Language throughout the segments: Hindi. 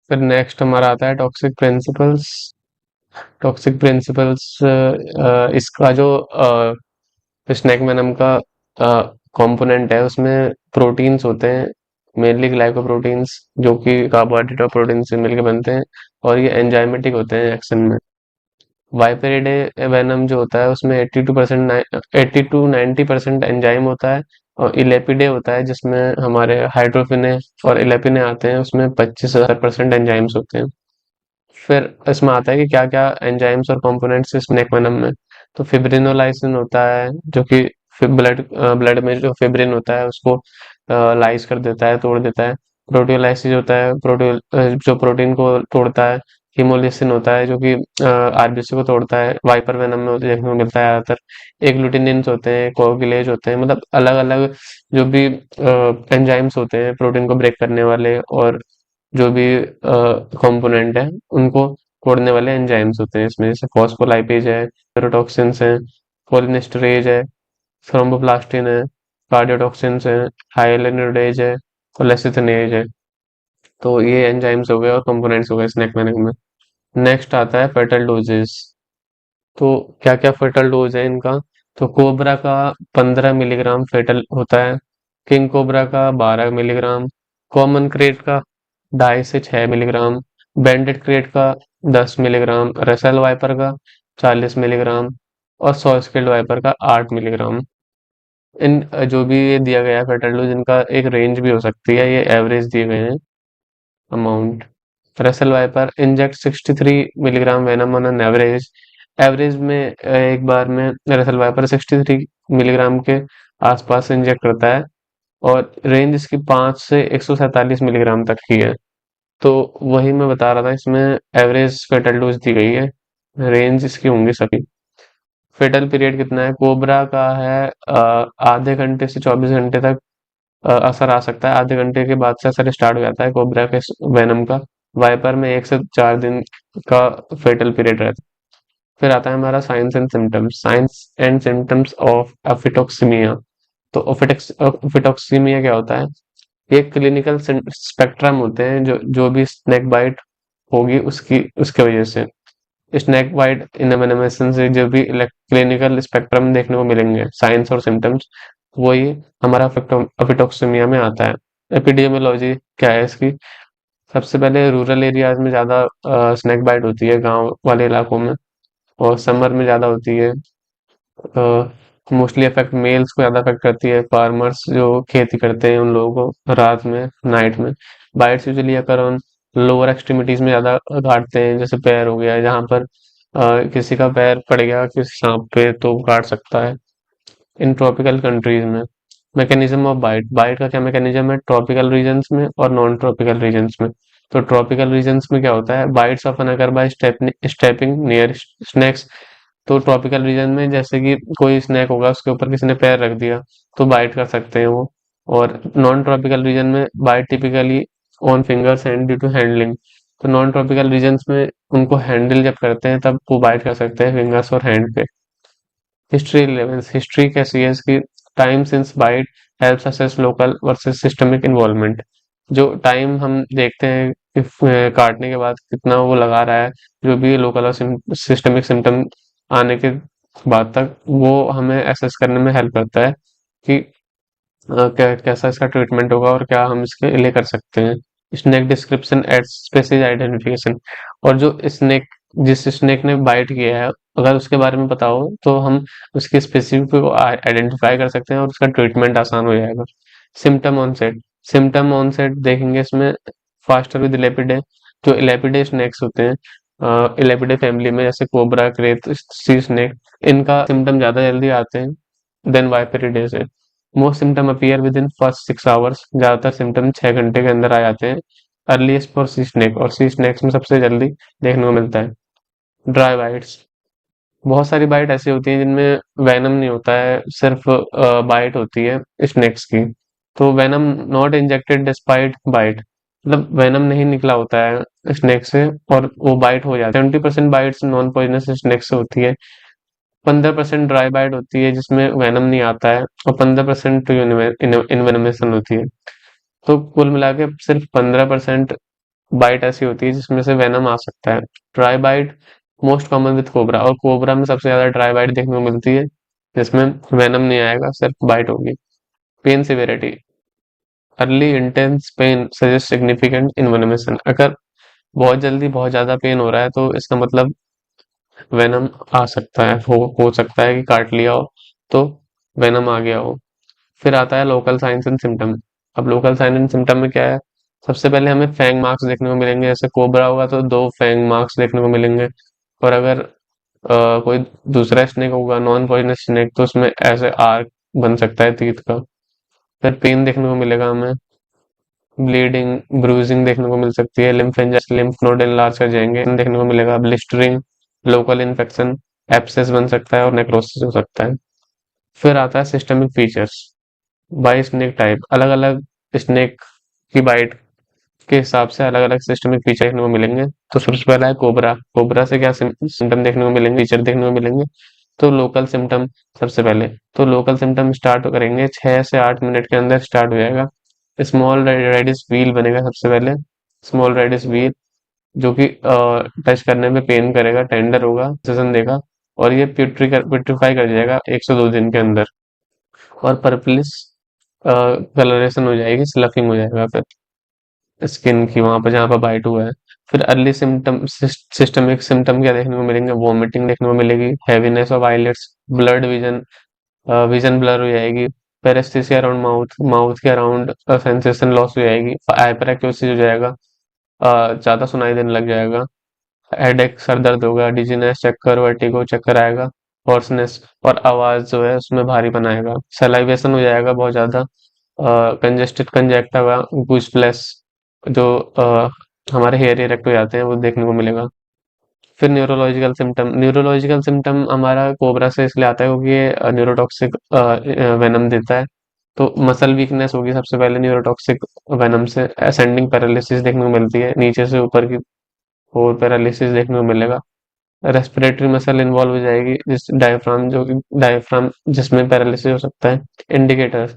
फिर नेक्स्ट हमारा आता है टॉक्सिक प्रिंसिपल्स। टॉक्सिक प्रिंसिपल्स इसका जो स्नैक वेनम का कंपोनेंट है उसमें प्रोटीन्स होते हैं, मेनली ग्लाइकोप्रोटीन्स, जो कि कार्बोहाइड्रेट और प्रोटीन से मिलकर बनते हैं, और ये एंजाइमेटिक होते हैं एक्शन में। वाइपरिडे वेनम जो होता है उसमें 80 to 90% एंजाइम होता है, और इलेपिडे होता है जिसमें हमारे हाइड्रोफिने और इलेपिने आते हैं, उसमें 25% एंजाइम्स होते हैं। फिर इसमें आता है कि क्या क्या एंजाइम्स और कंपोनेंट्स स्नेक वेनम में। तो फिब्रिनोलाइसिन होता है जो कि ब्लड ब्लड में जो फिब्रिन होता है उसको लाइस कर देता है, तोड़ देता है। प्रोटियोलाइसिस होता है, जो प्रोटीन को तोड़ता है। हीमोलिसिन होता है जो कि आरबीसी को तोड़ता है, वाइपर वेनम में देखने को मिलता है ज्यादातर। एग्लूटिनिन्स होते हैं, कोगुलेज होते हैं, मतलब अलग अलग जो भी एंजाइम्स होते हैं प्रोटीन को ब्रेक करने वाले, और जो भी कंपोनेंट है उनको तोड़ने वाले एंजाइम्स होते हैं इसमें, जैसे फॉस्फोलाइपेज है, न्यूरोटॉक्सिन्स है, कोलिनेस्टरेज है, थ्रोम्बोप्लास्टिन है, कार्डियोटॉक्सिन्स है, हाइलिनोडेज है, कोलेसिथिनेज है। तो ये एंजाइम्स हो गए और कंपोनेंट्स हो गए स्नैक मैनेजमेंट में। नेक्स्ट आता है फेटल डोजेस। तो क्या क्या फेटल डोज है इनका। तो कोबरा का 15 मिलीग्राम फेटल होता है, किंग कोबरा का 12 मिलीग्राम, कॉमन क्रेट का 2.5 से 6 मिलीग्राम, बैंडेड क्रेट का 10 मिलीग्राम, रसेल वाइपर का 40 मिलीग्राम, और सौ स्केल्ड वाइपर का 8 मिलीग्राम। इन जो भी ये दिया गया है फेटल डोज, इनका एक रेंज भी हो सकती है, ये एवरेज दिए गए हैं amount. Russell viper inject 63 milligram venom on an average. Average में एक बार में रसेल वाइपर 63 मिलीग्राम के आसपास इंजेक्ट करता है, और रेंज इसकी 5 से 147 मिलीग्राम तक की है। तो वही मैं बता रहा था, इसमें एवरेज फेटल डोज दी गई है, रेंज इसकी होंगी सभी। फेटल पीरियड कितना है, कोबरा का है आधे घंटे से 24 घंटे तक असर आ सकता है। आधे घंटे के बाद से असर स्टार्ट हो जाता है कोबरा के वेनम का। वाइपर में 1 से 4 दिन का फेटल पीरियड रहता है। फिर आता है हमारा साइंस एंड सिम्टम्स ऑफ अफिटोक्सीमिया। तो अफिटोक्सीमिया क्या होता है, ये क्लिनिकल स्पेक्ट्रम होते हैं जो जो भी स्नेक बाइट होगी उसकी उसके वजह से। स्नेक बाइट इन्वेनेमेशन से जो भी क्लिनिकल स्पेक्ट्रम देखने को मिलेंगे, साइंस और सिम्टम्स, वही हमारा अफिटोक्सीमिया में आता है। एपिडेमियोलॉजी क्या है इसकी। सबसे पहले रूरल एरियाज में ज़्यादा स्नेक बाइट होती है, गांव वाले इलाकों में, और समर में ज़्यादा होती है। मोस्टली अफेक्ट मेल्स को ज़्यादा अफेक्ट करती है, फार्मर्स जो खेती करते हैं उन लोगों को रात में, नाइट में। Bytes usually occur on lower extremities में ज़्यादा काटते हैं, जैसे पैर हो गया, जहाँ पर किसी का पैर पड़ गया किसी सांप पे तो वो काट सकता है। इन ट्रॉपिकल कंट्रीज में मैकेनिज्म ऑफ बाइट, बाइट का क्या मैकेनिज्म है ट्रॉपिकल रीजन्स में और नॉन ट्रॉपिकल रीजन्स में। तो ट्रॉपिकल रीजन्स में क्या होता है, bytes often occur by stepping near snacks. तो ट्रॉपिकल रीजन में जैसे कि कोई स्नैक होगा उसके ऊपर किसी ने पैर रख दिया तो बाइट कर सकते हैं वो। और नॉन ट्रॉपिकल रीजन में bite typically on fingers hand due to handling. तो नॉन ट्रॉपिकल रीजन्स में उनको हैंडल जब करते हैं तब वो बाइट कर सकते हैं फिंगर्स और हैंड पे। हिस्ट्री रिलेवेंस, हिस्ट्री कैसी है इसकी। Time since bite helps assess local versus systemic involvement. जो टाइम हम देखते हैं काटने के बाद कितना वो लगा रहा है, जो भी लोकल और सिस्टमिक सिम्टम आने के बाद तक, वो हमें एसेस करने में हेल्प करता है कि कैसा इसका ट्रीटमेंट होगा और क्या हम इसके लिए कर सकते हैं। Snake description at species identification. और जो स्नेक, जिस स्नेक ने बाइट किया है, अगर उसके बारे में पता हो तो हम उसके स्पेसिफिक को आइडेंटिफाई कर सकते हैं और उसका ट्रीटमेंट आसान हो जाएगा। सिम्टम ऑनसेट, सिम्टम ऑनसेट देखेंगे इसमें फास्टर विद इलेपिडे। जो इलेपिडे स्नेक्स होते हैं इलेपिडे फैमिली में, जैसे कोबरा, क्रेत, सी स्नेक, इनका सिम्टम ज्यादा जल्दी आते हैं देन वाइपरिडे से। Most symptom appear with in first 6 hours, ज्यादातर सिम्टम 6 घंटे के अंदर आ जाते हैं। अर्लीस्ट फॉर सी स्नेक, और सी स्नेक्स में सबसे जल्दी देखने को मिलता है। ड्राई बाइट्स, बहुत सारी बाइट ऐसी होती हैं जिनमें वेनम नहीं होता है, सिर्फ बाइट होती है स्नेक्स की। तो venom not injected despite bite, मतलब वेनम नहीं निकला होता है स्नेक से और वो बाइट हो जाता है। 70% बाइट्स नॉन पॉइजनस स्नेक से होती है। 15% ड्राई बाइट होती है जिसमें वेनम नहीं आता है, और 15% इन्वेनमेशन होती है। तो कुल मिला के सिर्फ 15% बाइट ऐसी होती है जिसमें से वेनम आ सकता है। Dry bite most common with cobra, और कोबरा में सबसे ज्यादा ड्राई बाइट देखने को मिलती है जिसमें वेनम नहीं आएगा, सिर्फ बाइट होगी। Pain severity, early intense pain suggest significant envenomation. अगर बहुत जल्दी बहुत ज्यादा पेन हो रहा है तो इसका मतलब वेनम आ सकता है, हो सकता है कि काट लिया हो तो वेनम आ गया हो। फिर आता है लोकल साइंस एंड सिम्टम। अब लोकल साइन एंड सिम्टम में क्या है, सबसे पहले हमें फैंग मार्क्स देखने को मिलेंगे, जैसे कोबरा होगा तो दो फैंग मार्क्स देखने को मिलेंगे। और अगर कोई दूसरा स्नेक होगा नॉन पॉइजनस स्नेक तो उसमें ऐसे आर्क बन सकता है तीत का। फिर पेन देखने को मिलेगा हमें, ब्लीडिंग ब्रूजिंग देखने को मिल सकती है, लिम्फ नोड एनलार्ज कर जाएंगे देखने को मिलेगा, ब्लिस्टरिंग, लोकल इन्फेक्शन, एब्सेस बन सकता है और नेक्रोसिस हो सकता है। फिर आता है systemic features. By snake type, अलग अलग स्नेक की बाइट के हिसाब से अलग अलग सिस्टमिक फीचर देखने को मिलेंगे। तो सबसे पहला है कोबरा। कोबरा से क्या सिम्टम देखने को मिलेंगे, फीचर देखने को मिलेंगे। तो लोकल सिम्टम, सबसे पहले तो लोकल सिम्टम स्टार्ट करेंगे 6 से 8 मिनट के अंदर स्टार्ट हो जाएगा। स्मॉल रेडिश व्हील बनेगा सबसे पहले, स्मॉल रेडिश व्हील जो कि टच करने में पेन करेगा, टेंडर होगा, सेंसेशन देगा, और ये प्यूट्रीफाई कर जाएगा 1 से 2 दिन के अंदर। और पर्पलिश कलरेशन हो जाएगी, स्लफिंग हो जाएगा फिर स्किन की वहां पर जहाँ पर बाइट हुआ है। फिर अर्ली सिम्टम, सिस्टमिक सिम्टम क्या देखने को मिलेंगे, वॉमिटिंग देखने को मिलेगी, heaviness of eyelids, blood vision, vision blur हो जाएगी, पेरेस्थेसिया अराउंड माउथ, माउथ के अराउंड सेंसेशन लॉस हो जाएगी, हाइपर एक्यूसी हो जाएगा, ज्यादा सुनाई देने लग जाएगा, हेडेक सर दर्द होगा, डिजीनेस चक्कर वर्टिगो चक्कर आएगा, हॉर्सनेस, और आवाज जो है उसमें भारी बनाएगा, सलाइवेशन हो जाएगा बहुत ज्यादा, कंजेस्टेड कंजक्टिवा, गूस्प्लेस जो हमारे हेयर इरेक्ट हो जाते हैं वो देखने को मिलेगा। फिर न्यूरोलॉजिकल सिम्टम, न्यूरोलॉजिकल सिम्टम हमारा कोबरा से इसलिए आता है क्योंकि ये न्यूरोटॉक्सिक वेनम देता है। तो मसल वीकनेस होगी सबसे पहले न्यूरोटॉक्सिक वेनम से, असेंडिंग पैरालिसिस देखने को मिलती है, नीचे से ऊपर की और पैरालिसिस देखने को मिलेगा। रेस्पिरेटरी मसल इन्वॉल्व हो जाएगी, जिस डायफ्राम जो कि डायफ्राम जिसमें पैरालिसिस हो सकता है। इंडिकेटर्स,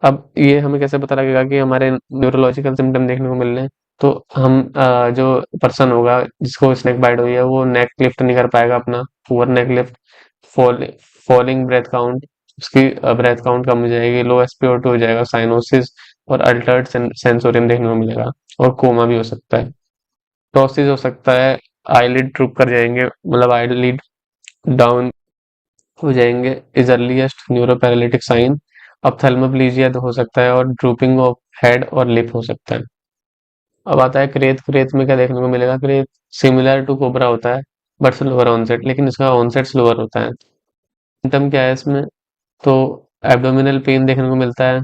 अब ये हमें कैसे पता लगेगा कि हमारे न्यूरोलॉजिकल सिम्टम देखने को मिल रहे हैं, तो हम जो पर्सन होगा जिसको स्नेक बाइट हुई है वो नेक लिफ्ट नहीं कर पाएगा अपना, poor neck lift, fall falling breath count, उसकी ब्रेथ काउंट कम हो जाएगी, लो एसपीओ2 हो जाएगा, साइनोसिस और अल्टर्ड सेंसोरियम देखने को मिलेगा, और कोमा भी हो सकता है। टॉसिस हो सकता है, आईलिड ड्रूप कर जाएंगे, मतलब आईलिड डाउन हो जाएंगे, इज अर्लीस्ट न्यूरोपैरालिटिक साइन। ऑप्थेल्मोप्लीजिया हो सकता है, और ड्रूपिंग ऑफ हेड और लिप हो सकता है। अब आता है क्रेत। क्रेत में क्या देखने को मिलेगा, क्रेत सिमिलर टू कोबरा होता है बट स्लोअर ऑनसेट, लेकिन इसका ऑनसेट स्लोअर होता है। सिम्टम क्या है इसमें, तो एब्डोमिनल पेन देखने को मिलता है,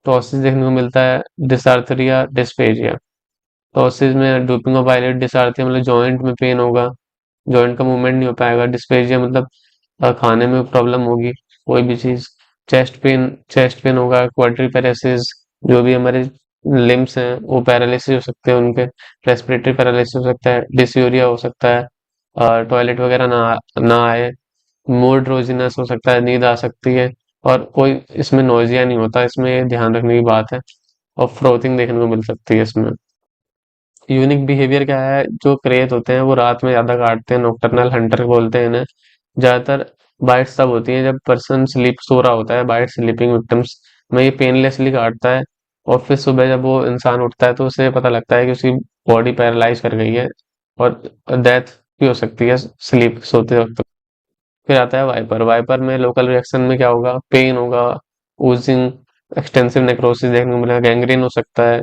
टॉसिस देखने को मिलता है, डिसार्थरिया, डिस्पेजिया। टॉसिस में ड्रूपिंग ऑफ आईलिड, डिसार्थरिया मतलब जॉइंट में पेन होगा, जॉइंट का मूवमेंट नहीं हो पाएगा, डिस्पेजिया मतलब खाने में प्रॉब्लम होगी कोई भी चीज, चेस्ट पेन होगा, क्वाड्रिपेरेसिस, जो भी हमारे लिम्स हैं वो पैरालिसिस हो सकते हैं उनके, रेस्पिरेटरी पैरालिसिस हो सकता है, डिस्यूरिया हो सकता है, टॉयलेट वगैरह ना आए, मूड रोजीनेस हो सकता है, नींद आ सकती है, और कोई इसमें नोजिया नहीं होता, इसमें ये ध्यान रखने की बात है, और फ्रोथिंग देखने को मिल सकती है इसमें। यूनिक बिहेवियर क्या है, जो क्रेत होते हैं वो रात में ज्यादा काटते हैं, नॉकटर्नल हंटर बोलते हैं इन्हें। ज्यादातर बाइट्स तब होती हैं जब पर्सन स्लीप सो रहा होता है, बाइट स्लीपिंग विक्टिम्स में ये पेनलेसली काटता है, और फिर सुबह जब वो इंसान उठता है तो उसे पता लगता है कि उसकी बॉडी पैरालाइज कर गई है, और डेथ भी हो सकती है स्लीप सोते वक्त। फिर आता है वाइपर। वाइपर में लोकल रिएक्शन में क्या होगा, पेन होगा, ओजिंग, एक्सटेंसिव नेक्रोसिस देखने को मिलेगा, गैंग्रीन हो सकता है,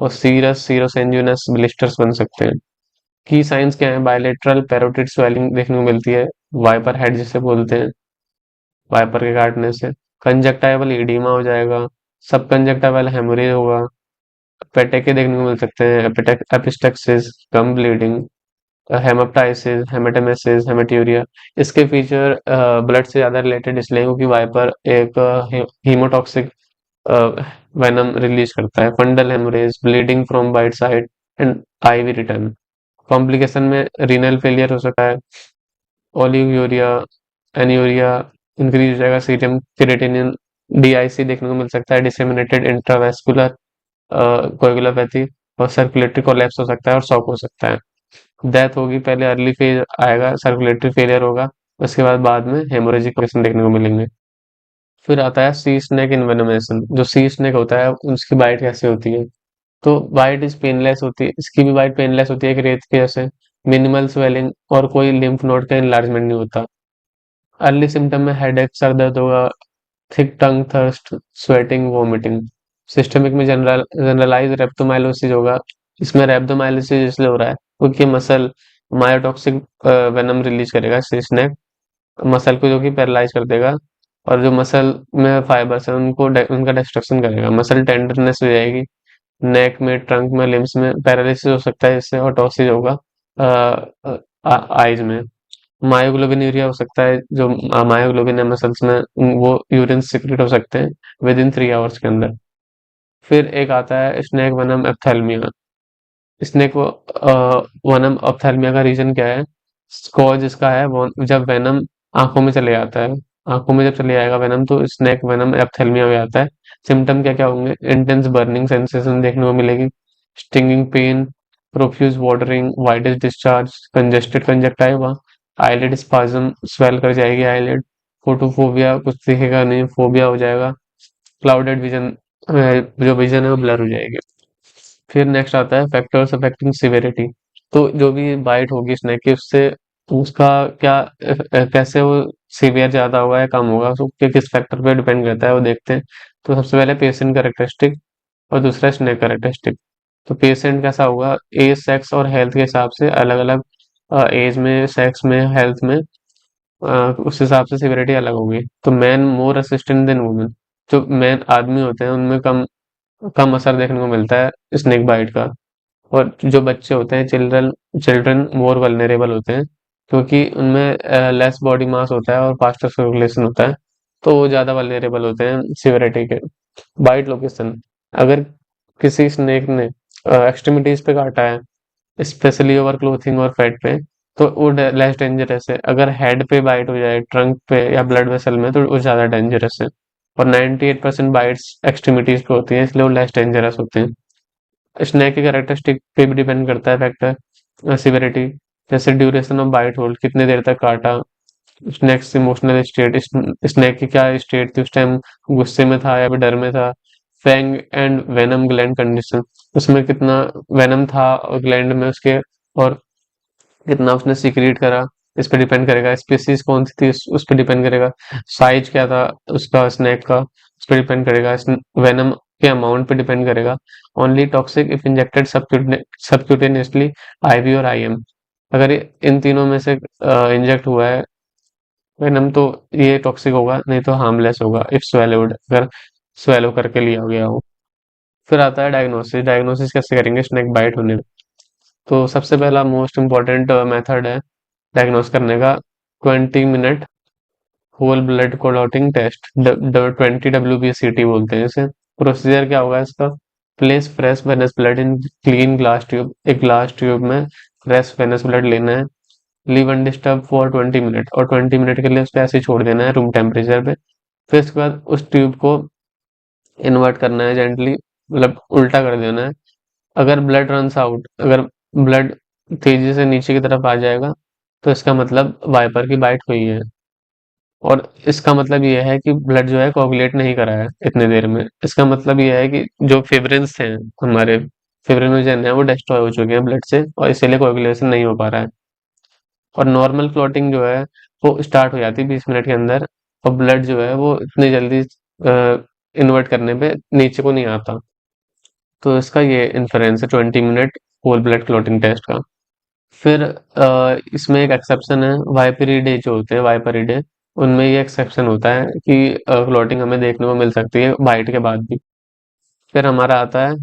और सीरोसेंजुनस ब्लिस्टर्स बन सकते हैं। की साइंस क्या है, बायलेटरल पैरोटिड स्वेलिंग देखने को मिलती है, वाइपर हेड जिसे बोलते हैं, वाइपर के काटने से। कंजक्टाइवल एडिमा हो जाएगा, सब कंजक्टाइवल हेमोरेज होगा, पेटेके देखने को मिल सकते हैं, एपिस्टेक्सिस, गम ब्लीडिंग, हेमेप्टाइसिस, हेमेटेमेसिस, हेमेट्यूरिया। इसके फीचर ब्लड से ज्यादा रिलेटेड इसलिए क्योंकि वाइपर एक हीमोटॉक्सिक वेनम रिलीज करता है, fundal haemorrhage, bleeding from bite side, and IV return. Complication में रीनल फेलियर हो सकता है, ओलिगोरिया, एन्यूरिया, इंक्रीज हो जाएगा सीरम क्रिएटिनिन, डीआईसी देखने को मिल सकता है, डिसेमिनेटेड इंट्रावेस्कुलर कोएगुलोपैथी, और सर्कुलेटरी कोलैप्स हो सकता है और शॉक हो सकता है। डेथ होगी, पहले अर्ली फेज आएगा, सर्कुलेटरी फेलियर होगा, उसके बाद में हेमोरेजिक कंडीशन देखने को मिलेंगे। फिर आता है सी स्नेक इन्वेनोमेशन। जो सी स्नेक होता है उसकी बाइट कैसे होती है? तो बाइट इज पेनलेस होती है, इसकी भी बाइट पेनलेस होती है कि रेत के जैसे, मिनिमल स्वेलिंग और कोई लिम्फ नोड का इन्लार्जमेंट नहीं होता। अर्ली सिम्टम में हेडेक, सर दर्द होगा, थिक टंग, थर्स्ट, स्वेटिंग, वोमिटिंग। सिस्टमिक में जनरलाइज रेप्टोमाइलोसिस होगा। इसमें रेप्टोमाइलोसिस इसलिए हो रहा है क्योंकि मसल मायोटॉक्सिक वेनम रिलीज करेगा स्नेक, मसल को जो कि पैरालाइज कर देगा, और जो मसल में फाइबर्स है उनको उनका डिस्ट्रक्शन करेगा, मसल टेंडरनेस हो जाएगी। नेक में, ट्रंक में, लिम्स में पैरालिसिस हो सकता है इससे, और टॉसिस होगा आईज में। मायोग्लोबिन हो सकता है, जो मायोग्लोबिन है मसल्स में, वो यूरिन सिक्रेट हो सकते हैं विद इन 3 आवर्स के अंदर। फिर एक आता है स्नेक वनम एप्थेल्मिया। स्नेक वनम एप्थेल्मिया का रीजन क्या है? कॉज इसका है जब वेनम आंखों में चले जाता है, आंखों में जब चले जाएगा वेनम तो स्नेक वेनम एप्थेल्मिया हो जाता है। सिम्टम क्या क्या होंगे? इंटेंस बर्निंग सेंसेशन देखने को मिलेगी, stinging pain, profuse watering, whitish discharge, congested conjunctiva, eyelid spasm, swell कर जाएगी आईलिड, फोटोफोबिया, कुछ दिखेगा नहीं, फोबिया हो जाएगा, क्लाउडेड विजन, जो विजन है वो ब्लर हो जाएगी। फिर नेक्स्ट आता है फैक्टर्स अफेक्टिंग सिवियरिटी। तो जो भी बाइट होगी स्नेक की, उससे उसका क्या कैसे वो सीवियर ज्यादा होगा या कम होगा, उसको किस फैक्टर पे डिपेंड करता है वो देखते हैं। तो सबसे पहले पेशेंट कैरेक्टरिस्टिक और दूसरा स्नेक कैरेक्टरिस्टिक। तो पेशेंट कैसा होगा? एज, सेक्स और हेल्थ के हिसाब से अलग अलग, एज में, सेक्स में, हेल्थ में, उस हिसाब से सिवियरिटी अलग होगी। तो man more resistant then women. जो मैन आदमी होते हैं उनमें कम कम असर देखने को मिलता है स्नेक बाइट का। और जो बच्चे होते हैं, चिल्ड्रन चिल्ड्रन मोर वल्नरेबल होते हैं, क्योंकि उनमें लेस बॉडी मास होता है और फास्टर सर्कुलेशन होता है, तो वो ज़्यादा वल्नरेबल होते हैं सिवियरिटी के। बाइट लोकेशन, अगर किसी स्नेक ने एक्सट्रीमिटीज पे काटा है, स्पेशली ओवर क्लोथिंग और फेट पे, तो वो लेस डेंजरस है। अगर हेड पे बाइट हो जाए, ट्रंक पे या ब्लड वेसल में, तो वो ज़्यादा डेंजरस है। और 98% बाइट्स एक्सट्रीमिटीज पे होती हैं, इसलिए वो लेस डेंजरस होते हैं। स्नेक की कैरेक्टरिस्टिक पे भी डिपेंड करता है फैक्टर, सिवियरिटी, जैसे ड्यूरेशन ऑफ बाइट होल्ड, कितने देर तक काटा, स्नेक इमोशनल स्टेट, स्नेक की क्या स्टेट थी उस टाइम, गुस्से में था या फिर डर में था, fang and venom gland condition, उसमें कितना वेनम था और ग्लैंड में उसके, और कितना उसने सीक्रेट करा, इस पे डिपेंड करेगा। स्पीसीज कौन सी थी उस पे डिपेंड करेगा। साइज क्या था उसका स्नेक का, उस पे डिपेंड करेगा। वेनम के अमाउंट पे डिपेंड करेगा। Only toxic if injected subcutaneously, IV और आईएम। अगर इन तीनों में से इंजेक्ट हुआ है वेनम तो ये टॉक्सिक होगा, नहीं तो हार्मलेस होगा इफ स्वेलोड, अगर स्वेलो करके लिया गया हो। फिर आता है डायग्नोसिस। डायग्नोसिस कैसे करेंगे स्नेक बाइट होने में? तो सबसे पहला मोस्ट इम्पोर्टेंट मेथड है डायग्नोस करने का, 20 minute whole blood clotting test, 20 WBCT बोलते हैं इसे। प्रोसीजर क्या होगा इसका? Place fresh venous blood in clean glass tube, एक ग्लास ट्यूब में फ्रेश वेनस ब्लड लेना है, लीव अनडिस्टर्ब फॉर 20 मिनट, और 20 मिनट के लिए उस पर ऐसे ही छोड़ देना है रूम टेम्परेचर पे। फिर उसके बाद उस ट्यूब को इन्वर्ट करना है जेंटली, मतलब उल्टा कर देना है। अगर ब्लड रन्स आउट, अगर ब्लड तेजी से नीचे की तरफ आ जाएगा, तो इसका मतलब वाइपर की बाइट हुई है। और इसका मतलब ये है कि ब्लड जो है कोगुलेट नहीं करा है इतने देर में। इसका मतलब ये है कि जो फिब्रिन्स हैं हमारे, फिब्रिनोजन है, वो डिस्ट्रॉय हो चुके हैं ब्लड से, और इसीलिए कोगुलेशन नहीं हो पा रहा है। और नॉर्मल क्लॉटिंग जो है वो स्टार्ट हो जाती है 20 मिनट के अंदर, और ब्लड जो है वो इतनी जल्दी इन्वर्ट करने पे नीचे को नहीं आता। तो इसका ये इन्फ्रेंस है 20 minute whole blood clotting test का। फिर इसमें एक एक्सेप्शन है, वाइपरिडे जो होते हैं, वाइपरिडे, उनमें ये एक्सेप्शन होता है कि क्लॉटिंग हमें देखने को मिल सकती है बाइट के बाद भी। फिर हमारा आता है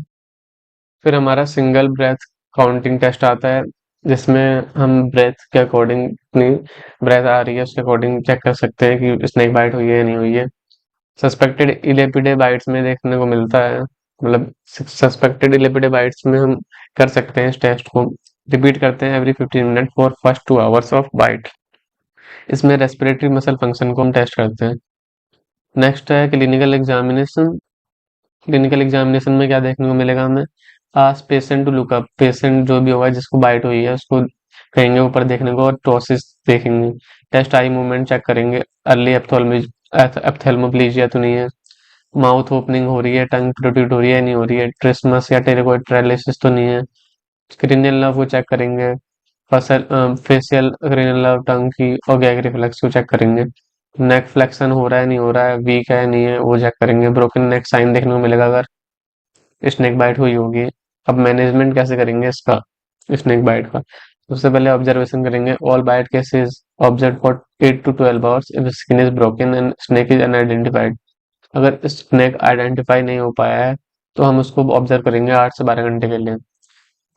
फिर हमारा सिंगल ब्रेथ काउंटिंग टेस्ट आता है, जिसमें हम ब्रेथ के अकॉर्डिंग, कितनी ब्रेथ आ रही है उसके अकॉर्डिंग चेक कर सकते हैं कि स्नेक बाइट हुई है या नहीं हुई है। सस्पेक्टेड इलेपिडे बाइट्स में देखने को मिलता है, मतलब सस्पेक्टेड इलेपिडे बाइट्स में हम कर सकते हैं इस टेस्ट को। रिपीट करते हैं every 15 minute for first 2 hours of bite. इसमें रेस्पिरेटरी मसल फंक्शन को हम टेस्ट करते हैं। नेक्स्ट है क्लिनिकल एग्जामिनेशन। क्लिनिकल एग्जामिनेशन में क्या देखने को मिलेगा हमें? Ask patient to look up, patient जो भी होगा जिसको बाइट हुई है उसको कहेंगे ऊपर देखने को और टॉसिस देखेंगे। टेस्ट आई मूवमेंट चेक करेंगे, अर्ली एप्थेल्मोप्लीजिया तो नहीं है, माउथ ओपनिंग हो रही है, टंग प्रोट्रूड हो रही है नहीं हो रही है, ट्रिस्मस या टेरिकोइड तो नहीं है। क्रिनियल नर्व को चेक करेंगे, फसल फेशियल क्रिनियल नर्व, टंग की और गैग रिफ्लेक्स को चेक करेंगे। नेक फ्लेक्शन हो रहा है नहीं हो रहा है, वीक है नहीं है, वो चेक करेंगे। ब्रोकन नेक साइन देखने को मिलेगा अगर स्नेक बाइट हुई होगी। अब मैनेजमेंट कैसे करेंगे इसका, स्नेक बाइट का? सबसे पहले ऑब्जर्वेशन करेंगे। All bite cases observe for 8 to 12 hours if skin is broken and snake is unidentified. अगर स्नेक आइडेंटिफाई नहीं हो पाया है तो हम उसको ऑब्जर्व करेंगे 8 से 12 घंटे के लिए।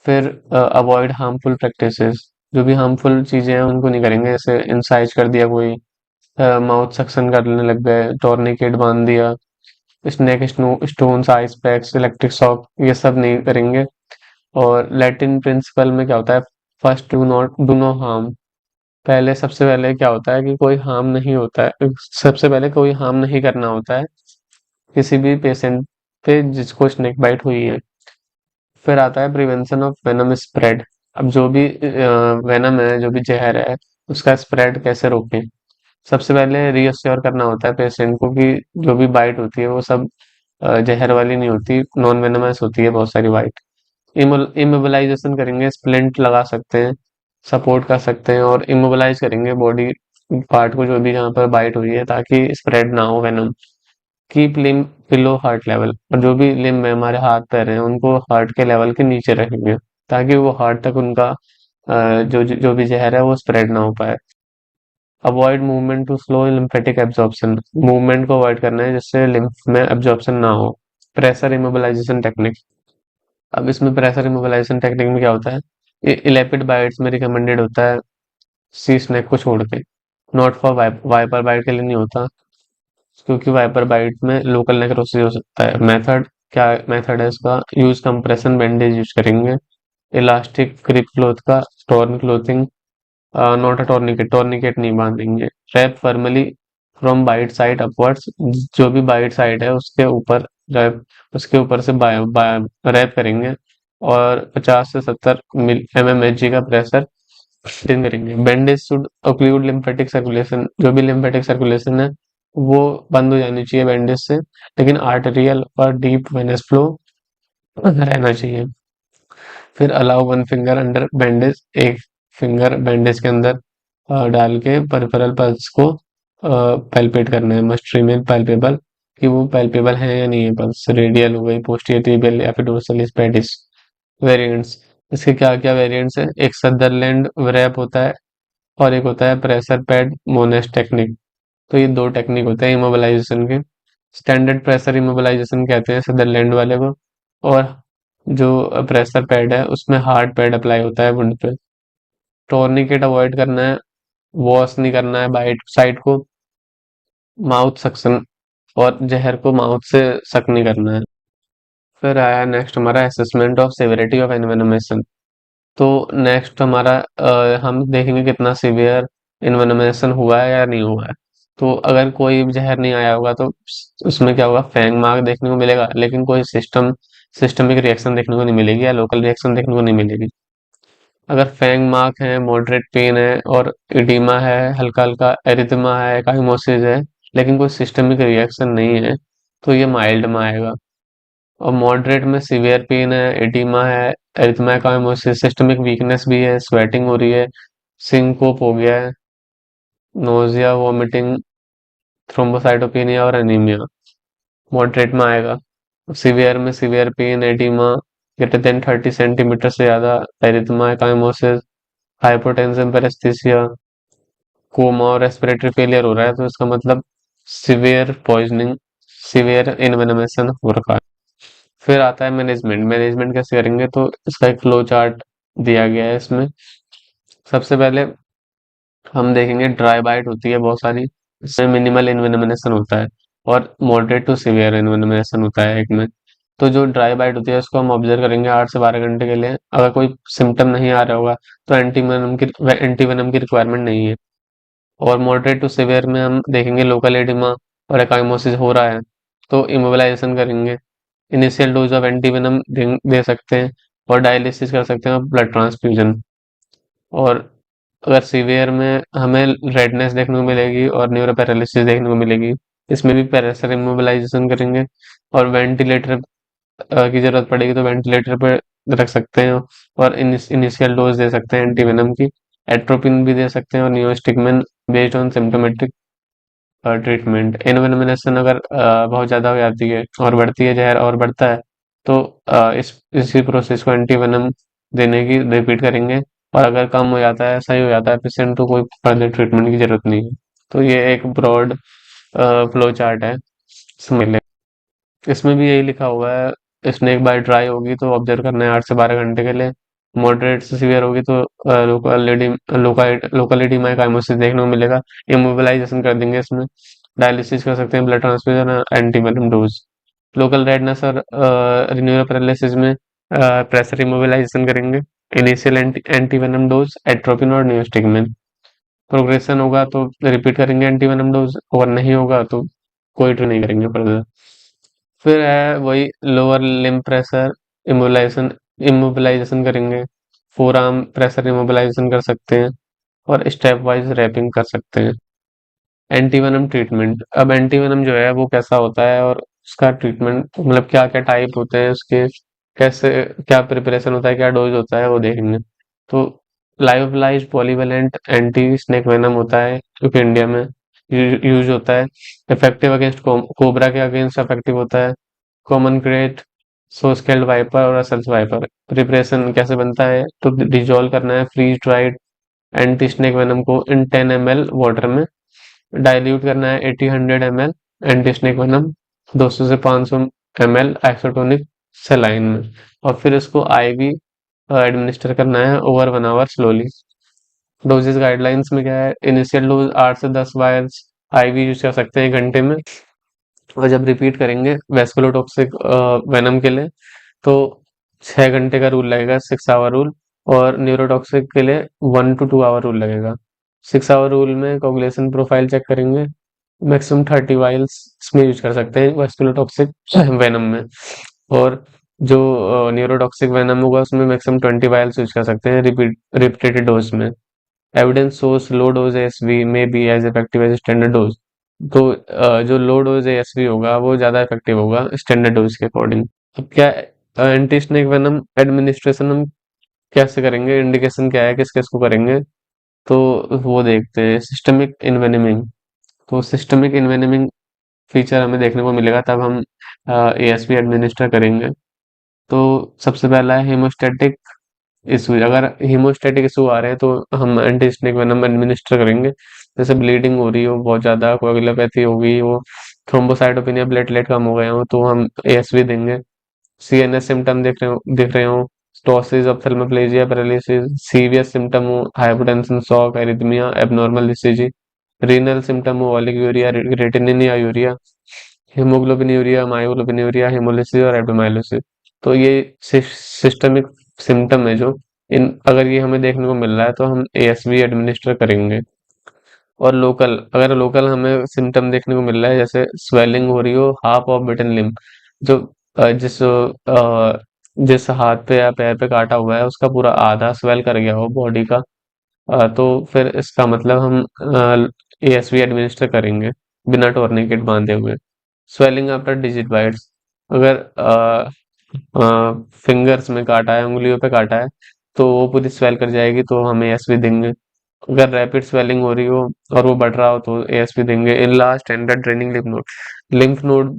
फिर अवॉइड हार्मफुल प्रैक्टिसेस, जो भी हार्मफुल चीजें हैं उनको नहीं करेंगे, जैसे इंसाइज कर दिया कोई, माउथ सक्शन करने लग गए, टॉर्निकेट बांध दिया, snake stones, ice packs, electric shock, ये सब नहीं करेंगे। और लैटिन प्रिंसिपल में क्या होता है, फर्स्ट डू नो हार्म। पहले सबसे पहले क्या होता है कि कोई हार्म नहीं होता है, सबसे पहले कोई हार्म नहीं करना होता है किसी भी पेशेंट पे जिसको स्नेक बाइट हुई है। फिर आता है प्रिवेंशन ऑफ वेनम स्प्रेड। अब जो भी वेनम है, जो भी जहर है, उसका स्प्रेड कैसे रोकें। सबसे पहले रीअश्योर करना होता है पेशेंट को कि जो भी बाइट होती है वो सब जहर वाली नहीं होती, नॉन वेनमस होती है बहुत सारी बाइट। इमोबिलाइजेशन करेंगे, स्प्लिंट लगा सकते हैं, सपोर्ट कर सकते हैं और इमोबिलाइज करेंगे बॉडी पार्ट को जो भी जहाँ पर बाइट हुई है, ताकि स्प्रेड ना हो venom. Keep limb below heart level, और जो भी लिम्ब है हमारे हाथ पैर हैं उनको हार्ट के लेवल के नीचे रखेंगे, ताकि वो हार्ट तक उनका जो भी जहर है वो स्प्रेड ना हो पाए। Avoid movement to slow lymphatic absorption, movement को अवॉइड करना है जिससे लिम्फ में एब्जॉर्प्शन ना हो। Pressure immobilisation technique. अब इसमें प्रेशर इमोबिलाइजेशन टेक्निक में क्या होता है, इलेपिड बाइट्स में रिकमेंडेड होता है सी स्नेक को छोड़ के, नॉट फॉर वाइपर बाइट के लिए नहीं होता, क्योंकि वाइपर बाइट में लोकल नेक्रोसिस हो सकता है। मेथड क्या मेथड है इसका, यूज कंप्रेशन बैंडेज यूज करेंगे, इलास्टिक ग्रिप क्लोथ का, torn clothing, not a tourniquet, tourniquet नहीं बांधेंगे। Wrap firmly from bite side upwards, जो भी बाइट साइड है उसके ऊपर रैप, उसके ऊपर से रैप करेंगे और 50 से 70 mmHg का प्रेशर मेंटेन करेंगे। Bandage should occlude lymphatic circulation, जो भी लिम्फेटिक सर्कुलेशन है वो बंद हो जानी चाहिए बैंडेज से, लेकिन आर्टेरियल और डीप वेनस फ्लो रहना चाहिए। फिर allow one finger under bandage, एक फिंगर बैंडेज के अंदर डाल के परफेरल पल्स को पैल्पेट करना है, मस्ट रिमेन पैल्पेबल, कि वो पैल्पेबल है या नहीं है पल्स। रेडियल हो गई, पोस्टीरियर टिबियल या फिर डोर्सालिस पेडिस। वेरिएंट्स, इसके क्या क्या वेरिएंट्स है, एक सदरलैंड रैप होता है और एक होता है प्रेशर पैड मोनेस टेक्निक। तो ये दो टेक्निक होते हैं इमोबिलाइजेशन के। स्टैंडर्ड प्रेशर इमोबिलाइजेशन कहते हैं सदरलैंड वाले को, और जो प्रेशर पैड है उसमें हार्ड पैड अप्लाई होता है वुंड पे। टोर्निकेट अवॉइड करना है, वॉश नहीं करना है बाइट साइड को, माउथ सक्शन और जहर को माउथ से सक नहीं करना है। फिर आया नेक्स्ट हमारा असेसमेंट ऑफ सिविरिटी ऑफ एनवेनोमेशन। तो नेक्स्ट हमारा हम देखेंगे कितना सिवियर इन्वेनेशन हुआ है या नहीं हुआ है। तो अगर कोई जहर नहीं आया होगा तो उसमें क्या होगा, फैंग मार्क देखने को मिलेगा, लेकिन कोई सिस्टमिक रिएक्शन देखने को नहीं मिलेगी या लोकल रिएक्शन देखने को नहीं मिलेगी। अगर फैंग मार्क है, मॉडरेट पेन है और इडीमा है, हल्का हल्का एरिथमा है, काइमोसिस है, लेकिन कोई सिस्टमिक रिएक्शन नहीं है, तो ये माइल्ड में आएगा। और मॉडरेट में सीवियर पेन है, एडिमा है, एरिथमेटोमाइकोसिस, सिस्टमिक वीकनेस भी है, स्वेटिंग हो रही है, सिंकोप हो गया है, नोजिया, वोमिटिंग, थ्रोम्बोसाइटोपेनिया और एनीमिया मॉडरेट में आएगा। सीवियर में severe pain, oedema greater than 30 centimetre से ज्यादा, एरिथमेटोमाइकोसिस, हाइपोटेंशन, पेरेस्थीसिया, कोमा और रेस्पिरेटरी फेलियर हो रहा है, तो इसका मतलब सीवियर पॉइजनिंग, सीवियर इन्वेनेमेशन हो रखा है। फिर आता है मैनेजमेंट। मैनेजमेंट कैसे करेंगे, तो इसका एक फ्लो चार्ट दिया गया है इसमें। सबसे पहले हम देखेंगे ड्राई बाइट होती है बहुत सारी, इसमें मिनिमल इन्वेनेशन होता है और मॉडरेट टू सिवियर इन्वेनेशन होता है एक में। तो जो ड्राई बाइट होती है उसको हम ऑब्जर्व करेंगे 8 से 12 घंटे के लिए। अगर कोई सिम्टम नहीं आ रहा होगा तो एंटीवेनम की रिक्वायरमेंट नहीं है। और मॉडरेट टू सिवियर में हम देखेंगे लोकल एडिमा और एकाइमोसिस हो रहा है तो इमोबिलाइजेशन करेंगे। इनिशियल डोज ऑफ एंटीवेनम दे सकते हैं और डायलिसिस कर सकते हैं और ब्लड ट्रांसफ्यूजन। और अगर सीवियर में हमें रेडनेस देखने को मिलेगी और न्यूरो पैरालिसिस देखने को मिलेगी, इसमें भी पैरासर इमोबिलाइजेशन करेंगे और वेंटिलेटर की जरूरत पड़ेगी तो वेंटिलेटर पे रख सकते हैं और इनिशियल डोज दे सकते हैं एंटीवेनम की। एट्रोपिन भी दे सकते हैं और नियोस्टिकमेन बेस्ड ऑन सिम्टोमेटिक ट्रीटमेंट। इन्वेनमिनेशन अगर बहुत ज़्यादा हो जाती है और बढ़ती है, जहर और बढ़ता है, तो इसी प्रोसेस को एंटीवेनम देने की रिपीट करेंगे। और अगर कम हो जाता है, सही हो जाता है पेशेंट, तो कोई फर्दर ट्रीटमेंट की जरूरत नहीं है। तो ये एक ब्रॉड फ्लो चार्ट है, समझ लें। इसमें भी यही लिखा हुआ है, स्नेक बाइट ड्राई होगी तो ऑब्जर्व करना है 8 से 12 घंटे के लिए। मॉडरेट से सीवियर होगी तो लोकल एडिमा काइमोसिस देखने को मिलेगा। इमोबिलाइजेशन कर देंगे इसमें। डायलिसिस कर सकते हैं, blood transfusion, antivenom dose. Local redness और रिन्यूअल पैरालिसिस में प्रेशर इमोबिलाइजेशन करेंगे। इनिशियल एंटीवेनम डोज एट्रोपिन और नियोस्टिकमिन। प्रोग्रेशन होगा तो रिपीट करेंगे एंटीवेनम डोज, और नहीं होगा तो कोई ट्रीट नहीं करेंगे फर्दर। फिर है वही lower limb pressure immobilisation immobilisation करेंगे। फोर आर्म प्रेशर इमोबिलाइजेशन कर सकते हैं और स्टेप वाइज रैपिंग कर सकते हैं। एंटीवेनम ट्रीटमेंट, अब एंटीवेनम जो है वो कैसा होता है और उसका ट्रीटमेंट मतलब क्या क्या टाइप होते हैं उसके, कैसे क्या प्रिपरेशन होता है, क्या डोज होता है, वो देखेंगे। तो लाइवलाइज पॉलीवेलेंट एंटी स्नेक वेनम होता है जो कि इंडिया में यूज होता है। इफेक्टिव अगेंस्ट कोबरा के अगेंस्ट इफेक्टिव होता है। कॉमन क्रेट, सो स्केल्ड वाइपर और असल्स वाइपर। प्रिपरेशन कैसे बनता है, तो डिजोल्व करना है freeze dried anti snake venom को इन 10 ml वाटर में। डाइल्यूट करना है 80-100 ml एंटी स्नेक वेनम 200 से 500 ml आइसोटोनिक सेलाइन में। और फिर इसको आईवी एडमिनिस्टर करना है over 1 hour slowly. Doses guidelines में क्या है, इनिशियल डोज 8 से 10 वायल्स आईवी यूज कर सकते हैं 1 घंटे में। और जब रिपीट करेंगे वेस्कुलोटॉक्सिक वेनम के लिए, तो 6 घंटे का रूल लगेगा, 6 आवर रूल। और न्यूरोटॉक्सिक के लिए 1 to 2 आवर रूल लगेगा। 6 आवर रूल में कोगुलेशन प्रोफाइल चेक करेंगे। मैक्सिमम 30 वाइल्स इसमें यूज कर सकते हैं वेस्कुलोटॉक्सिक वेनम में। और जो न्यूरोटॉक्सिक वेनम होगा उसमें मैक्सिमम 20 वाइल्स यूज कर सकते हैं रिपीटेड डोज में। Evidence source low dose ASV may be as effective as standard dose. तो जो लो डोज एएसवी होगा वो ज़्यादा इफेक्टिव होगा स्टैंडर्ड डोज के अकॉर्डिंग। अब क्या एंटी स्नेक वेनम एडमिनिस्ट्रेशन हम कैसे करेंगे, इंडिकेशन क्या है, किस किस को करेंगे, तो वो देखते हैं। सिस्टमिक इन्वेनमिंग, तो सिस्टमिक इन्वेनमिंग फीचर हमें देखने को मिलेगा तब हम एएसवी एडमिनिस्टर करेंगे। तो सबसे पहला है हेमोस्टेटिक इशू। अगर हीमोस्टेटिक इशू आ रहे हैं तो हम एंटी स्नेक वेनम एडमिनिस्टर करेंगे। जैसे ब्लीडिंग हो रही हो बहुत ज़्यादा, कोagulopathy हो गई हो, थ्रोम्बोसाइटोपेनिया, प्लेटलेट कम हो गए हो, तो हम एएसवी देंगे। सीएनएस सिम्टम दिख रहे हो, ptosis, ophthalmoplegia, paralysis, severe symptom हो, hypotension, shock, arrhythmia, abnormal ECG, renal symptom हो, oliguria, creatinine urea, haemoglobinuria, myoglobinuria, haemolysis और एब्डोमाइलोसिस। तो ये सिस्टमिक सिम्टम है जो इन, अगर ये हमें देखने को मिल रहा है तो हम एएसवी एडमिनिस्टर करेंगे। और लोकल, अगर लोकल हमें सिम्टम देखने को मिल रहा है जैसे स्वेलिंग हो रही हो हाफ ऑफ बिटन लिम्ब, जो जिस हाथ पे या पैर पे काटा हुआ है उसका पूरा आधा स्वेल कर गया हो बॉडी का, तो फिर इसका मतलब हम एएसवी एडमिनिस्टर करेंगे बिना टोर्निकेट बांधे हुए। स्वेलिंग आफ्टर डिजिट बाइट्स, अगर फिंगर्स में काटा है, उंगलियों पे काटा है, तो वो पूरी स्वेल कर जाएगी तो हम एएसवी देंगे। अगर रैपिड स्वेलिंग हो रही हो और वो बढ़ रहा हो तो एएसपी देंगे। In last standard draining lymph node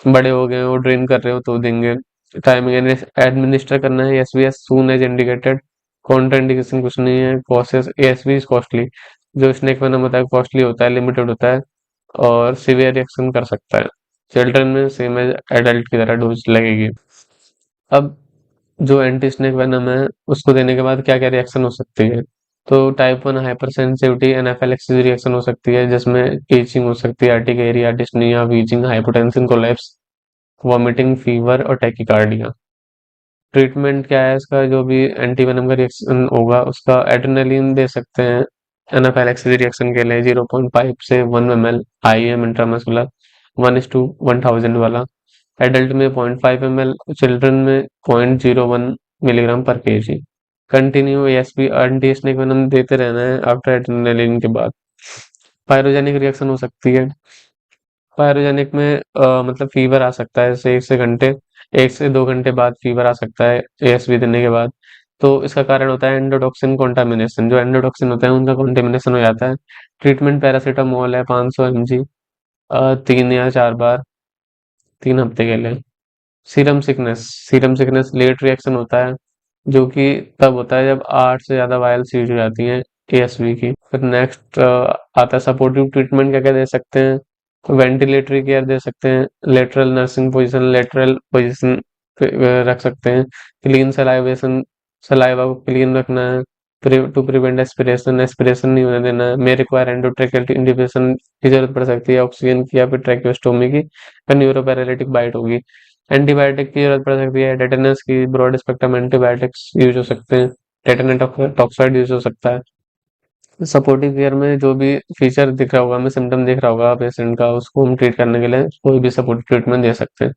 बड़े हो गए हो, ड्रेन कर रहे हो तो देंगे। टाइमिंग एडमिनिस्टर करना है SV as soon as indicated. Contraindication कुछ नहीं है। कॉसेस, एएसवी इज कॉस्टली, जो स्नेक वेनम होता है कॉस्टली होता है, लिमिटेड होता है और सीवियर रिएक्शन कर सकता है। चिल्ड्रन में सेम एज एडल्ट की तरह डोज लगेगी। अब जो एंटी स्नेक वेनम है उसको देने के बाद क्या क्या रिएक्शन हो सकती है, तो type 1 hyper sensitivity anaphylaxis reaction हो सकती है जिसमें ईचिंग हो सकती है, urticaria, dyspnoea, wheezing, hypotension, collapse, vomiting, fever और टैकिकार्डिया। ट्रीटमेंट क्या है इसका, जो भी एंटी वेनम का रिएक्शन होगा उसका एड्रेनालिन दे सकते हैं एनाफिलैक्सिस रिएक्शन के लिए 0.5 से 1 ml आईएम इंट्रामस्कुलर 1:1000 वाला। एडल्ट में 0.5 ml, चिल्ड्रन में 0.01 मिलीग्राम पर KG. Continue ASP anti snake venom देते रहना है आफ्टर एड्रेनालिन के बाद। पायरोजेनिक रिएक्शन हो सकती है। पायरोजेनिक में मतलब फीवर आ सकता है, जैसे 1 से 2 घंटे बाद फीवर आ सकता है एएसवी देने के बाद। तो इसका कारण होता है एंडोटॉक्सिन कंटामिनेशन, जो एंडोटॉक्सिन होता है उनका कंटामिनेशन हो जाता है। ट्रीटमेंट पैरासीटामोल है 500 mg, 3 या 4 बार, 3 हफ्ते के लिए। सीरम सिकनेस लेट रिएक्शन होता है, जो कि तब होता है जब 8 से ज़्यादा वायल्स यूज हो जाती हैं एएसवी की। फिर नेक्स्ट आता है सपोर्टिव ट्रीटमेंट, क्या क्या दे सकते हैं। तो वेंटिलेटरी केयर दे सकते हैं, lateral nursing position, lateral position रख सकते हैं। क्लीन सलाइवेशन, सलाइवा को क्लीन रखना है। टू प्रिवेंट एस्पिरेशन, एस्पिरेशन नहीं होने देना है। मे रिक्वायर एंडोट्रेकियल इंट्यूबेशन की जरूरत पड़ सकती है, ऑक्सीजन की या फिर ट्रैकियोस्टोमी की, न्यूरोपैरालिटिक बाइट होगी। एंटीबायोटिक की जरूरत पड़ सकती है, टेटेनस की, ब्रॉड स्पेक्ट्रम एंटीबायोटिक्स यूज हो सकते हैं। टेटेनस टॉक्साइड यूज हो सकता है। सपोर्टिव केयर में जो भी फीचर दिख रहा होगा, हमें सिम्टम दिख रहा होगा पेशेंट का, उसको हम ट्रीट करने के लिए कोई भी सपोर्टिव ट्रीटमेंट दे सकते हैं।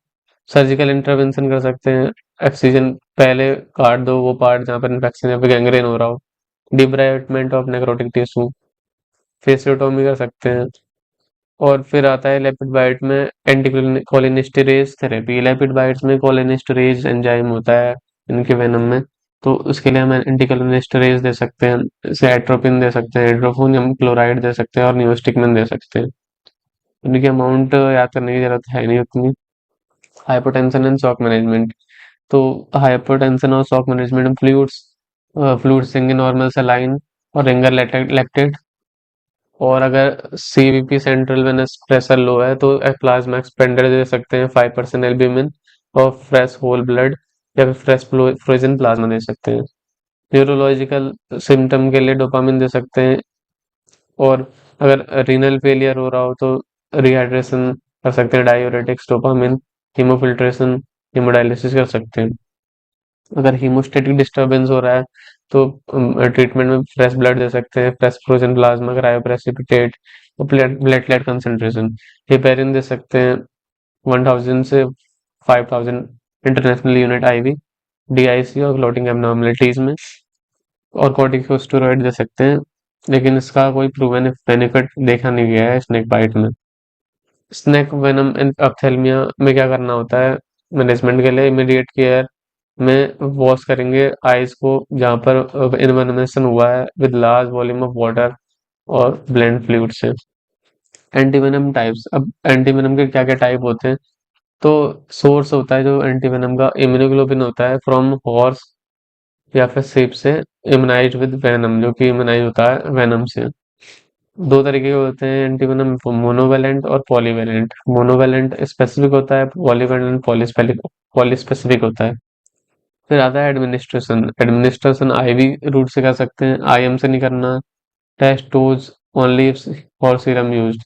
सर्जिकल इंटरवेंशन कर सकते हैं। एक्सीजन पहले काट दो वो पार्ट जहाँ पर इन्फेक्शन या फिर गैंग्रेन हो रहा हो। डिब्राइटमेंट ऑफ नेक्रोटिक टिश्यू, फेसियोटोमी कर सकते हैं। और फिर आता है लिपिड बाइट में एंटी कोलिनेस्टेरेज थेरेपी। लिपिड बाइट्स में कोलिनेस्टेरेज एंजाइम होता है इनके वेनम में, तो उसके लिए हम एंटी कोलिनेस्टेरेज दे सकते हैं, जैसे एट्रोपिन दे सकते हैं, हाइड्रोफोनियम क्लोराइड दे सकते हैं और नियोस्टिकमिन दे सकते हैं। इनकी अमाउंट याद करने की जरूरत है नहीं उतनी। हाइपोटेंशन एंड शॉक मैनेजमेंट, तो हाइपोटेंशन और शॉक मैनेजमेंट में फ्लूइड्स देंगे, नॉर्मल सलाइन और रिंगर लैक्टेट। और अगर CVP central venous pressure low है तो प्लाज्मा एक्सपेंडर दे सकते हैं 5% एल्ब्यूमिन, और फ्रेश होल ब्लड या फिर फ्रेश फ्रोजन प्लाज्मा दे सकते हैं। न्यूरोलॉजिकल सिम्टम के लिए डोपामिन दे सकते हैं। और अगर रीनल फेलियर हो रहा हो तो रिहाइड्रेशन कर सकते हैं, डायूरेटिक्स, डोपामिन, हीमोफिल्ट्रेशन, हीमोडायलिसिस कर सकते हैं। अगर हीमोस्टेटिक डिस्टरबेंस हो रहा है तो ट्रीटमेंट में फ्रेश ब्लड दे सकते हैं, फ्रेश फ्रोजन प्लाज्मा, क्रायोप्रेसिपिटेट, और प्लेटलेट कंसंट्रेशन। हेपेरिन दे सकते हैं 1000 से 5000 इंटरनेशनल यूनिट आईवी, डीआईसी और क्लॉटिंग एबनॉर्मलिटीज में। और कॉर्टिकोस्टेरॉइड दे सकते हैं, लेकिन इसका कोई प्रूवन बेनिफिट देखा नहीं गया है स्नेक बाइट में। स्नेक वेनम एंड अप्थेल्मिया में क्या करना होता है मैनेजमेंट के लिए? इमीडिएट केयर में वॉश करेंगे आइज को जहाँ पर इन्वेनेशन हुआ है with large volume of water और ब्लेंड फ्लूइड से। एंटीवेनम टाइप्स, अब एंटीवेनम के क्या क्या टाइप होते हैं? तो सोर्स होता है जो एंटीवेनम का, इम्यूनोग्लोबिन होता है फ्रॉम हॉर्स या फिर sheep से, इम्यूनाइज विद वेनम, जो कि इम्यूनाइज होता है वेनम से। दो तरीके के होते हैं एंटीवेनम, मोनोवेलेंट और पॉलीवेलेंट। मोनोवेलेंट स्पेसिफिक होता है, पॉलीवेलेंट पॉलीस्पेसिफिक होता है। फिर आता है एडमिनिस्ट्रेशन। एडमिनिस्ट्रेशन आईवी रूट से कर सकते हैं, आईएम से नहीं करना। Test dose only for serum used.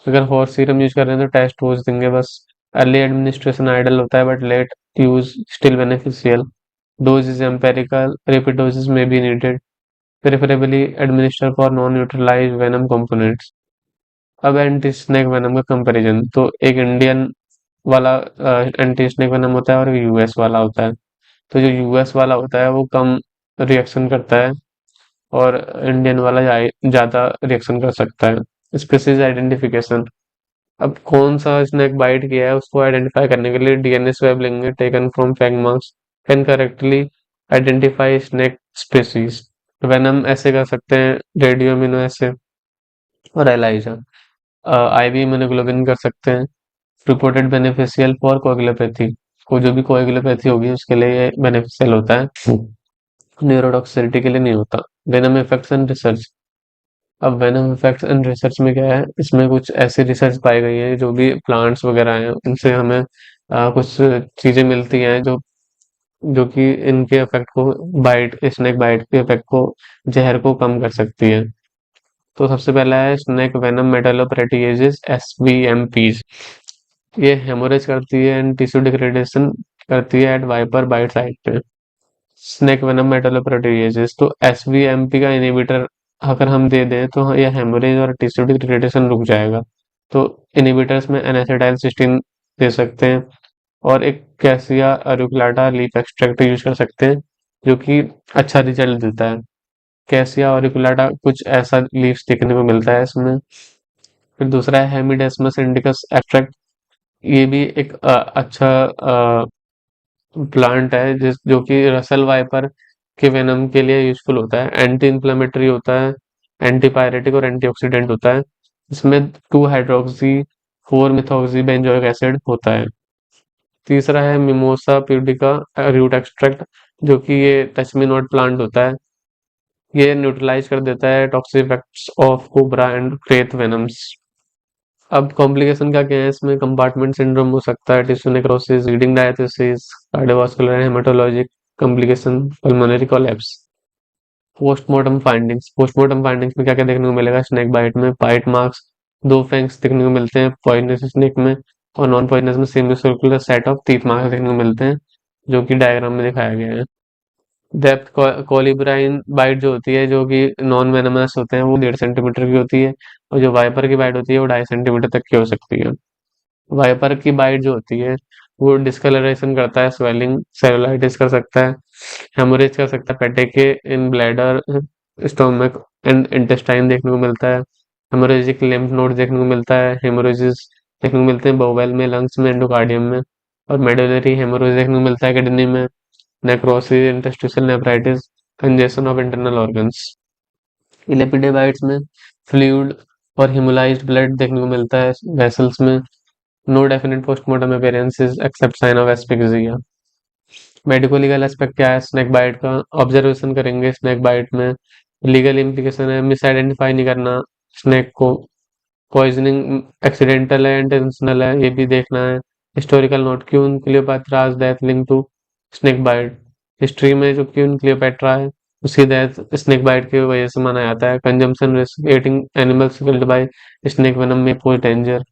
अगर हॉर्स सीरम यूज कर रहे हैं तो टेस्ट डोज देंगे बस। अर्ली एडमिनिस्ट्रेशन आइडल होता है but late use still beneficial. Dose is empirical, repeat doses में be needed. Preferably administer for non neutralise venom components. अब एंटी स्नेक वेनम का कंपैरिजन, तो एक इंडियन वाला एंटी स्नेक वेनम होता है और यूएस वाला होता है। तो जो यूएस वाला होता है वो कम रिएक्शन करता है, और इंडियन वाला ज़्यादा रिएक्शन कर सकता है। स्पीसीज आइडेंटिफिकेशन, अब कौन सा स्नेक बाइट किया है उसको आइडेंटिफाई करने के लिए डीएनए स्वैब लेंगे taken from fang marks, can correctly identify snake species. Venom ऐसे कर सकते हैं, रेडियो अमीनो ऐसे, और एलाइजा। आईवी इम्यूनोग्लोबिन कर सकते हैं, रिपोर्टेड बेनिफिशियल फॉर कोएगुलोपैथी, को जो भी कोएगुलोपैथी होगी उसके लिए ये बेनिफिशियल होता है, न्यूरोटॉक्सिसिटी के लिए नहीं होता। वेनम इफेक्ट्स एंड रिसर्च, अब वेनम इफेक्ट्स एंड रिसर्च में क्या है, इसमें कुछ ऐसी रिसर्च पाई गई है, जो भी प्लांट्स वगैरह हैं उनसे हमें कुछ चीजें मिलती हैं जो जो कि इनके इफेक्ट को, बाइट स्नेक बाइट के इफेक्ट को, जहर को कम कर सकती है। तो सबसे पहला है स्नेक वेनम मेटालोप्रोटीजेस, एसवीएमपीज। ये हेमोरेज करती है एंड टिश्यू डिग्रेडेशन करती है एट वाइपर बाइट साइट पे। स्नेक वेनम मेटालोप्रोटीजेस, तो एसवीएमपी का इनहिबिटर अगर हम दे दें तो यह हेमोरेज और टिश्यू डिग्रेडेशन रुक जाएगा। तो इनहिबिटर्स में एनासिटाइल सिस्टीन दे सकते हैं और एक कैसिया अरिकुलाटा लीफ एक्सट्रैक्ट यूज कर सकते हैं जो कि अच्छा रिजल्ट देता है। कैसिया अरिकुलाटा कुछ ऐसा लीव्स देखने को मिलता है इसमें। फिर दूसरा है हेमिडेस्मस इंडिकस एक्सट्रैक्ट। ये भी एक अच्छा प्लांट है जो कि रसल वाइपर के वेनम के लिए यूजफुल होता है। एंटी इन्फ्लेमेटरी होता है, एंटीपायरेटिक और एंटीऑक्सीडेंट होता है। इसमें 2 हाइड्रोक्सी 4 मिथॉक्सी बेंजोइक एसिड होता है। तीसरा है मिमोसा प्यूडिका रूट एक्सट्रैक्ट, जो कि ये टच मी नॉट प्लांट होता है। ये न्यूट्रलाइज कर देता है toxic effects of cobra and krait venoms. अब कॉम्प्लिकेशन क्या क्या है इसमें? कंपार्टमेंट सिंड्रोम हो सकता है, tissue necrosis, bleeding diathesis, cardiovascular haematologic complication, pulmonary collapse. Postmortem findings में क्या क्या देखने को मिलेगा? स्नेक बाइट में बाइट मार्क्स, 2 फैंग्स देखने को मिलते हैं पॉइजनस स्नेक में, और नॉन पॉइजनस में semi circular set of teeth marks देखने को मिलते हैं जो कि डायग्राम में दिखाया गया है। डेप्थ कोलिब्राइन बाइट जो होती है, जो कि नॉन वेनमस होते हैं, वो 1.5 सेंटीमीटर की होती है, और जो वाइपर की बाइट होती है वो 2.5 सेंटीमीटर तक की हो सकती है। वाइपर की बाइट जो होती है वो डिस्कलरेशन करता है, स्वेलिंग, सेलुलाइटिस कर सकता है, हेमोरेज कर सकता है, पेटेके इन ब्लैडर, स्टोमक एंड इंटेस्टाइन देखने को मिलता है। हेमोरेजिक लिम्फ नोड देखने को मिलता है, हेमोरेजिस देखने को मिलते हैं बोवेल में, लंग्स में, एंडोकार्डियम में, और मेडुलरी हेमोरेज देखने को मिलता है किडनी में, necrosis, interstitial nephritis, congestion of internal organs. Elapid bites में फ्लूइड और हेमोलाइज्ड ब्लड देखने को मिलता है वेसल्स में। No definite postmortem appearances except sign of asphyxia. Medico legal aspect क्या है स्नेक बाइट का? ऑब्जर्वेशन करेंगे स्नेक बाइट में। लीगल इम्प्लीकेशन है, मिस आइडेंटिफाई नहीं करना स्नेक को। पॉइजनिंग एक्सीडेंटल है, इंटेंशनल है, ये भी देखना है। Historical note, queen Cleopatra's death link to snake bite. History में जो क्यून क्लियोपैट्रा है उसकी डेथ स्नेक बाइट की वजह से माना जाता है। Consumption risk, eating animals killed by snake venom में पोज डेंजर।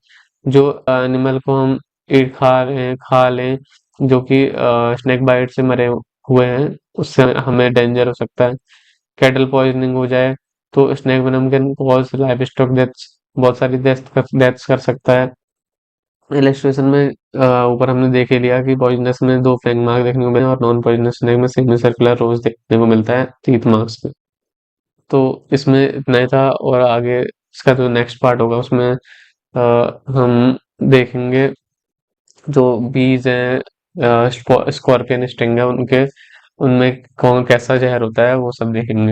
जो एनिमल को हम ईट खा लें जो कि स्नेक बाइट से मरे हुए हैं, उससे हमें डेंजर हो सकता है। कैटल पॉइजनिंग हो जाए तो snake venom can cause live stock deaths, बहुत सारी डेथ्स कर सकता है। इलस्ट्रेशन में ऊपर हमने देख ही लिया कि पॉइजनस में 2 फैंग मार्क देखने को मिले और नॉन पॉइजनस स्नेक में सेमी सर्कुलर रोज देखने को मिलता है टीथ मार्क्स में। तो इसमें इतना ही था, और आगे इसका जो नेक्स्ट पार्ट होगा उसमें हम देखेंगे जो बीज हैं, स्कॉर्पियन स्टिंग है उनके, उनमें कौन कैसा जहर होता है वो सब देखेंगे।